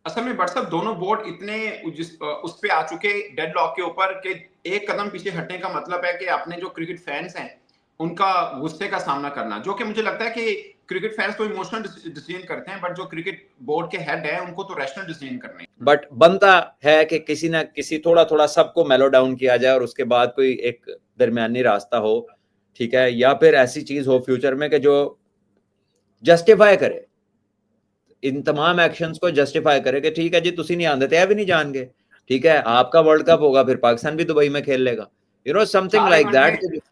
असल में बट साहब दोनों बोर्ड इतने उस पे आ चुके डेडलॉक के ऊपर कि एक कदम पीछे हटने का मतलब है कि अपने जो क्रिकेट फैंस हैं उनका गुस्से का सामना करना, जो कि मुझे लगता है कि क्रिकेट फैंस तो इमोशनल डिसीजन करते हैं, बट जो क्रिकेट बोर्ड के हेड है उनको तो रैशनल डिसीजन करने हैं। बट बनता है कि किसी ना किसी थोड़ा थोड़ा सबको मेलो डाउन किया जाए और उसके बाद कोई एक दरमियानी रास्ता हो, ठीक है, या फिर ऐसी चीज हो फ्यूचर में कि जो जस्टिफाई करे, इन तमाम एक्शंस को जस्टिफाई करे कि ठीक है जी तुसी नहीं आंदे ते भी नहीं जाएंगे, ठीक है, आपका वर्ल्ड कप होगा फिर पाकिस्तान भी दुबई में खेल लेगा, you know something 4 like event है, दैट।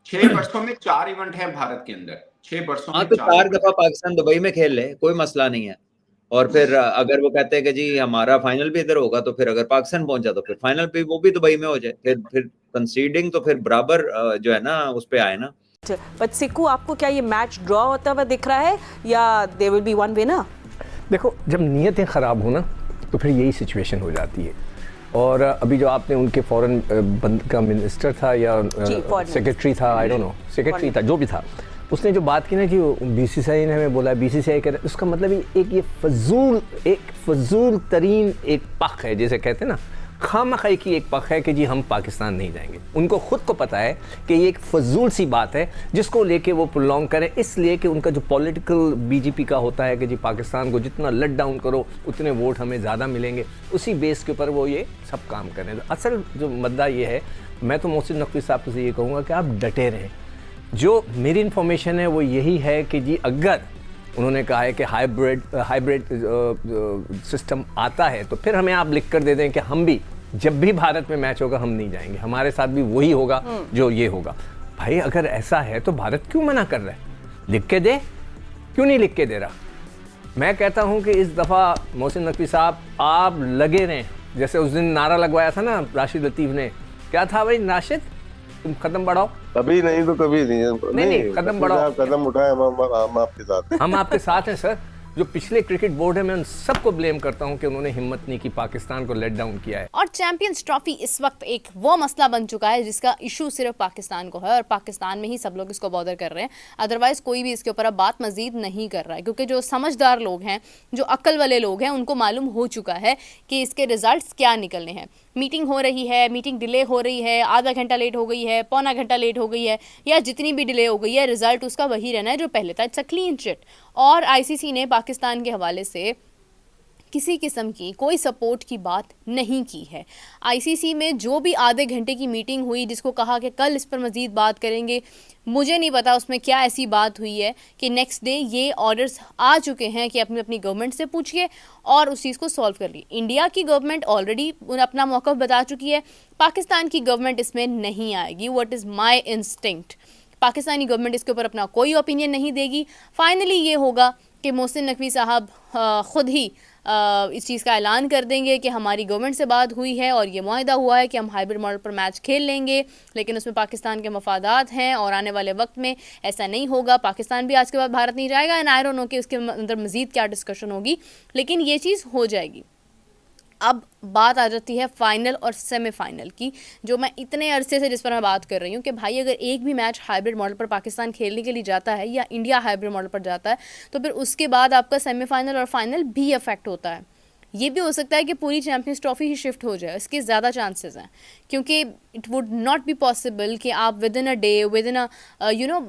6 वर्षों में 4 इवेंट है भारत के अंदर, 6 वर्षों हाँ में तो 4 4 इवेंट दफा है। पाकिस्तान दुबई में खेल ले, कोई मसला नहीं है। और फिर अगर वो कहते हैं कि जी हमारा फाइनल भी इधर होगा, तो फिर अगर पाकिस्तान पहुंचा तो फिर फाइनल भी वो भी दुबई में हो जाए, फिर कंसीडिंग तो फिर बराबर जो है ना उस पे आए ना। बट सिक्कू, आपको क्या ये मैच ड्रॉ होता हुआ दिख रहा है या there will be one winner? देखो, जब नीयतें ख़राब हो ना तो फिर यही सिचुएशन हो जाती है। और अभी जो आपने उनके फॉरेन बंद का मिनिस्टर था या सेक्रेटरी था, आई डोंट नो, सेक्रेटरी था, जो भी था, उसने जो बात की ना कि बीसीसीआई ने हमें बोला, बीसीसीआई कह रहा है, उसका मतलब ये फजूल तरीन एक पख है, जैसे कहते हैं ना, खामखाई की एक पख है कि जी हम पाकिस्तान नहीं जाएंगे। उनको खुद को पता है कि ये एक फजूल सी बात है जिसको लेके वो प्रोलॉन्ग करें, इसलिए कि उनका जो पॉलिटिकल बीजेपी का होता है कि जी पाकिस्तान को जितना लट डाउन करो उतने वोट हमें ज़्यादा मिलेंगे, उसी बेस के ऊपर वो ये सब काम करें। तो असल जो मुद्दा ये है, मैं तो मोहसिन नकवी साहब से ये कहूँगा कि आप डटे रहें। जो मेरी इन्फॉर्मेशन है वो यही है कि जी अगर उन्होंने कहा है कि हाइब्रिड सिस्टम आता है तो फिर हमें आप लिख कर दे दें कि हम भी जब भी भारत में मैच होगा हम नहीं जाएंगे, हमारे साथ भी वही होगा जो ये होगा। भाई अगर ऐसा है तो भारत क्यों मना कर रहा है? लिख के दे, क्यों नहीं लिख के दे रहा? मैं कहता हूं कि इस दफ़ा मोहसिन नकवी साहब आप लगे रहें, जैसे उस दिन नारा लगवाया था ना राशिद लतीफ़ ने, क्या था भाई राशिद, तुम कदम बढ़ाओ, कभी नहीं तो कभी नहीं कदम बढ़ाओ, कदम उठाए, हम आपके साथ हैं। हम आपके साथ हैं सर। जो पिछले क्रिकेट बोर्ड है मैं उन सबको ब्लेम करता हूं कि उन्होंने हिम्मत नहीं की, पाकिस्तान को लेट डाउन किया है। और चैंपियंस ट्रॉफी इस वक्त एक वो मसला बन चुका है जिसका इशू सिर्फ पाकिस्तान को है और पाकिस्तान में ही सब लोग इसको बॉदर कर रहे हैं, अदरवाइज कोई भी इसके ऊपर अब बात मजीद नहीं कर रहा है, क्योंकि जो समझदार लोग हैं, जो अक्ल वाले लोग हैं, उनको मालूम हो चुका है कि इसके रिजल्ट्स क्या निकलने हैं। मीटिंग हो रही है, मीटिंग डिले हो रही है, आधा घंटा लेट हो गई है, पौना घंटा लेट हो गई है, या जितनी भी डिले हो गई है, रिजल्ट उसका वही रहना है जो पहले था। It's a clean chit. और आईसीसी ने पाकिस्तान के हवाले से किसी किस्म की कोई सपोर्ट की बात नहीं की है। आईसीसी में जो भी आधे घंटे की मीटिंग हुई, जिसको कहा कि कल इस पर मज़ीद बात करेंगे, मुझे नहीं पता उसमें क्या ऐसी बात हुई है कि नेक्स्ट डे ये ऑर्डर्स आ चुके हैं कि अपनी अपनी गवर्नमेंट से पूछिए और उस चीज़ को सॉल्व कर ली। इंडिया की गवर्नमेंट ऑलरेडी अपना मौक़िफ़ बता चुकी है, पाकिस्तान की गवर्नमेंट इसमें नहीं आएगी। What is my instinct, Pakistani government इसके ऊपर अपना कोई ओपिनियन नहीं देगी। फाइनली ये होगा कि मोहसिन नकवी साहब ख़ुद ही इस चीज़ का ऐलान कर देंगे कि हमारी गवर्नमेंट से बात हुई है और ये मुआहिदा हुआ है कि हम हाइब्रिड मॉडल पर मैच खेल लेंगे, लेकिन उसमें पाकिस्तान के मफादात हैं और आने वाले वक्त में ऐसा नहीं होगा। पाकिस्तान भी आज के बाद भारत नहीं जाएगा, एंड आई डोंट नो कि उसके अंदर मज़ीद क्या डिस्कशन होगी, लेकिन ये चीज़ हो जाएगी। अब बात आ जाती है फाइनल और सेमीफाइनल की, जो मैं इतने अरसे से जिस पर मैं बात कर रही हूँ कि भाई अगर एक भी मैच हाइब्रिड मॉडल पर पाकिस्तान खेलने के लिए जाता है या इंडिया हाइब्रिड मॉडल पर जाता है तो फिर उसके बाद आपका सेमीफाइनल और फाइनल भी अफेक्ट होता है। ये भी हो सकता है कि पूरी चैंपियंस ट्रॉफी ही शिफ्ट हो जाए, इसके ज़्यादा चांसेस हैं, क्योंकि it would not be possible कि आप within a day, within a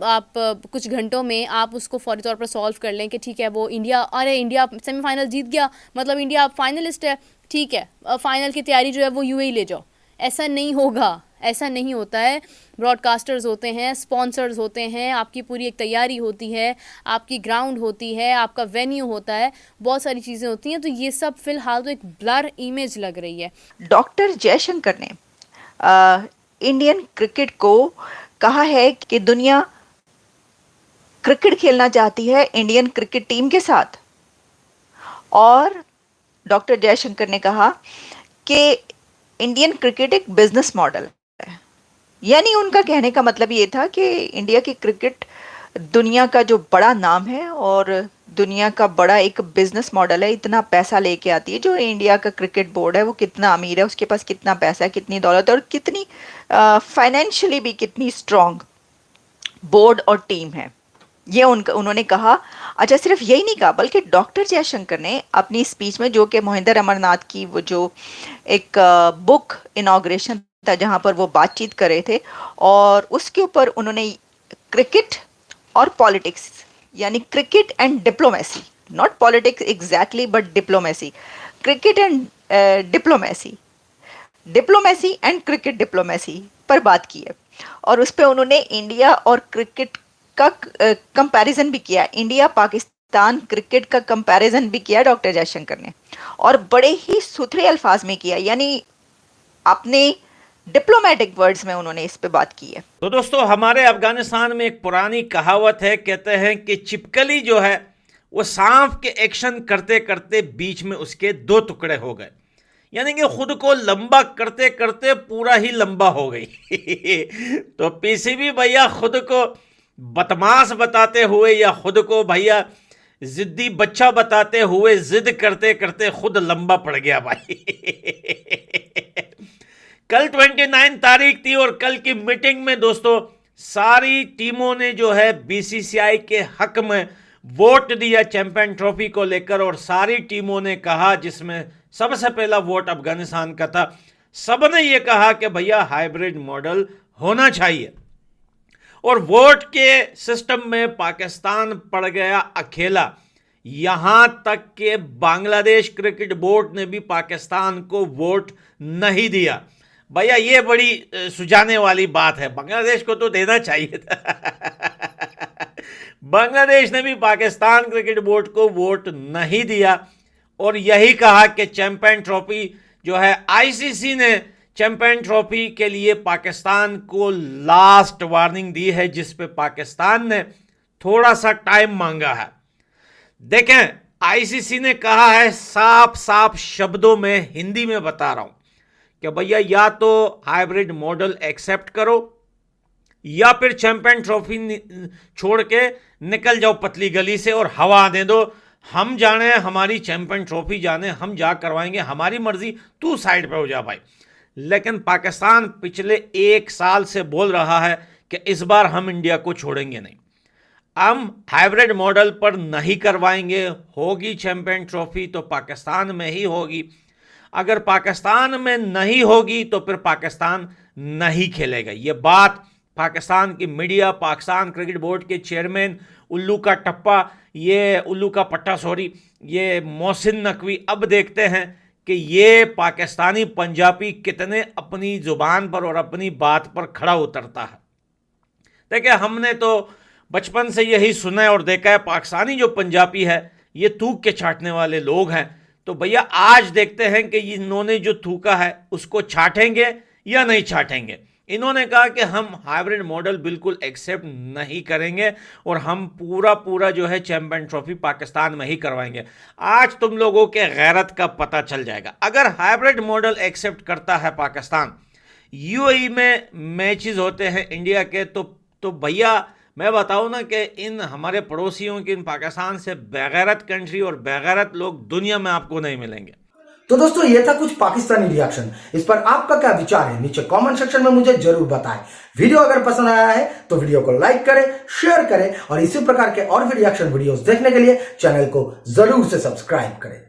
आप कुछ घंटों में आप उसको फौरी तौर पर सॉल्व कर लें कि ठीक है वो इंडिया, अरे इंडिया सेमीफाइनल जीत गया मतलब इंडिया अब फाइनलिस्ट है, ठीक है फाइनल की तैयारी जो है वो यूएई ले जाओ। ऐसा नहीं होगा, ऐसा नहीं होता है। ब्रॉडकास्टर्स होते हैं, स्पॉन्सर्स होते हैं, आपकी पूरी एक तैयारी होती है, आपकी ग्राउंड होती है, आपका वेन्यू होता है, बहुत सारी चीज़ें होती हैं। तो ये सब फिलहाल तो एक ब्लर इमेज लग रही है। डॉक्टर जयशंकर ने इंडियन क्रिकेट को कहा है कि दुनिया क्रिकेट खेलना चाहती है इंडियन क्रिकेट टीम के साथ, और डॉक्टर जयशंकर ने कहा कि इंडियन क्रिकेट एक बिजनेस मॉडल है। यानी उनका कहने का मतलब ये था कि इंडिया की क्रिकेट दुनिया का जो बड़ा नाम है और दुनिया का बड़ा एक बिजनेस मॉडल है, इतना पैसा लेके आती है। जो इंडिया का क्रिकेट बोर्ड है वो कितना अमीर है, उसके पास कितना पैसा है, कितनी दौलत है और कितनी फाइनेंशियली भी कितनी स्ट्रॉन्ग बोर्ड और टीम है। ये उन्होंने कहा। अच्छा, सिर्फ यही नहीं कहा, बल्कि डॉक्टर जयशंकर ने अपनी स्पीच में, जो कि मोहिंदर अमरनाथ की वो जो एक बुक इनॉग्रेशन था जहां पर वो बातचीत कर रहे थे, और उसके ऊपर उन्होंने क्रिकेट और पॉलिटिक्स, यानी cricket and diplomacy, not politics exactly but diplomacy, cricket and diplomacy and cricket diplomacy पर बात की है। और उस पर उन्होंने इंडिया और क्रिकेट का कंपैरिजन भी किया, इंडिया पाकिस्तान क्रिकेट का कंपैरिजन भी किया डॉक्टर जयशंकर ने, और बड़े ही सुथरे अल्फाज में किया, यानी अपने डिप्लोमेटिक वर्ड्स में उन्होंने इस पे बात की है। तो दोस्तों, हमारे अफगानिस्तान में एक पुरानी कहावत है, कहते हैं कि छिपकली जो है वो सांप के एक्शन करते करते बीच में उसके 2 टुकड़े हो गए, यानी कि खुद को लंबा करते करते पूरा ही लंबा हो गई। तो पीसीबी भैया खुद को बदमाश बताते हुए या खुद को भैया जिद्दी बच्चा बताते हुए जिद करते करते खुद लंबा पड़ गया भाई। कल 29 तारीख थी और कल की मीटिंग में दोस्तों सारी टीमों ने जो है बीसीसीआई के हक में वोट दिया चैंपियन ट्रॉफी को लेकर, और सारी टीमों ने कहा, जिसमें सबसे पहला वोट अफगानिस्तान का था, सबने ये कहा कि भैया हाइब्रिड मॉडल होना चाहिए। और वोट के सिस्टम में पाकिस्तान पड़ गया अकेला, यहां तक कि बांग्लादेश क्रिकेट बोर्ड ने भी पाकिस्तान को वोट नहीं दिया। भैया ये बड़ी सुझाने वाली बात है, बांग्लादेश को तो देना चाहिए था। बांग्लादेश ने भी पाकिस्तान क्रिकेट बोर्ड को वोट नहीं दिया और यही कहा कि चैंपियन ट्रॉफी जो है, आईसीसी ने चैंपियन ट्रॉफी के लिए पाकिस्तान को लास्ट वार्निंग दी है, जिस पे पाकिस्तान ने थोड़ा सा टाइम मांगा है। देखें, आईसीसी ने कहा है साफ साफ शब्दों में, हिंदी में बता रहा हूं, कि भैया या तो हाइब्रिड मॉडल एक्सेप्ट करो या फिर चैंपियन ट्रॉफी छोड़ के निकल जाओ पतली गली से और हवा दे दो। हम जाने हमारी चैंपियन ट्रॉफी जाने, हम जा करवाएंगे, हमारी मर्जी, तू साइड पे हो जा भाई। लेकिन पाकिस्तान पिछले 1 साल से बोल रहा है कि इस बार हम इंडिया को छोड़ेंगे नहीं, हम हाइब्रिड मॉडल पर नहीं करवाएंगे, होगी चैंपियन ट्रॉफी तो पाकिस्तान में ही होगी। अगर पाकिस्तान में नहीं होगी तो फिर पाकिस्तान नहीं खेलेगा। ये बात पाकिस्तान की मीडिया, पाकिस्तान क्रिकेट बोर्ड के चेयरमैन उल्लू का पट्टा, ये मोहसिन नकवी, अब देखते हैं कि ये पाकिस्तानी पंजाबी कितने अपनी जुबान पर और अपनी बात पर खड़ा उतरता है। देखिए, हमने तो बचपन से यही सुना है और देखा है, पाकिस्तानी जो पंजाबी है ये थूक के छाटने वाले लोग हैं। तो भैया आज देखते हैं कि इन्होंने जो थूका है उसको छाटेंगे या नहीं छाटेंगे। इन्होंने कहा कि हम हाइब्रिड मॉडल बिल्कुल एक्सेप्ट नहीं करेंगे और हम पूरा जो है चैंपियन ट्रॉफी पाकिस्तान में ही करवाएंगे। आज तुम लोगों के गैरत का पता चल जाएगा। अगर हाइब्रिड मॉडल एक्सेप्ट करता है पाकिस्तान, यूएई में मैचेस होते हैं इंडिया के, तो भैया मैं बताऊं ना कि इन हमारे पड़ोसियों की, इन पाकिस्तान से बेगैरत कंट्री और बेगैरत लोग दुनिया में आपको नहीं मिलेंगे। तो दोस्तों, ये था कुछ पाकिस्तानी रिएक्शन। इस पर आपका क्या विचार है नीचे कमेंट सेक्शन में मुझे जरूर बताएं। वीडियो अगर पसंद आया है तो वीडियो को लाइक करें, शेयर करें और इसी प्रकार के और भी रिएक्शन वीडियोस देखने के लिए चैनल को जरूर से सब्सक्राइब करें।